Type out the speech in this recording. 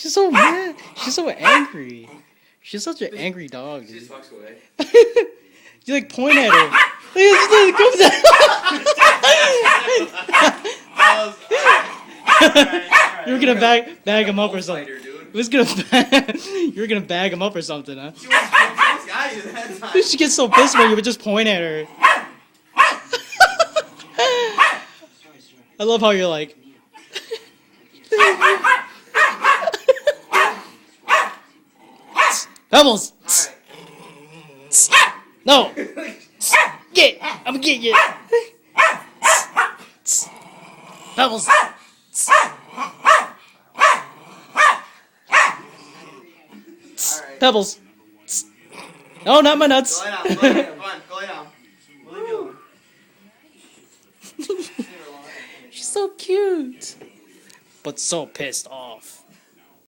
She's so mad. She's so angry. She's such an angry dog, She dude. just walks away. You like point at her. Look, comes out. You were gonna bag him up or something. You were gonna bag him up or something, huh? She was close guy that time. She gets so pissed when you would just point at her. I love how you're like. Pebbles! No! Get! I'm gonna get you! Pebbles! Pebbles! No, not my nuts! Go lay down, go lay down, come on, go lay down. We'll leave you alone. She's so cute! But so pissed off.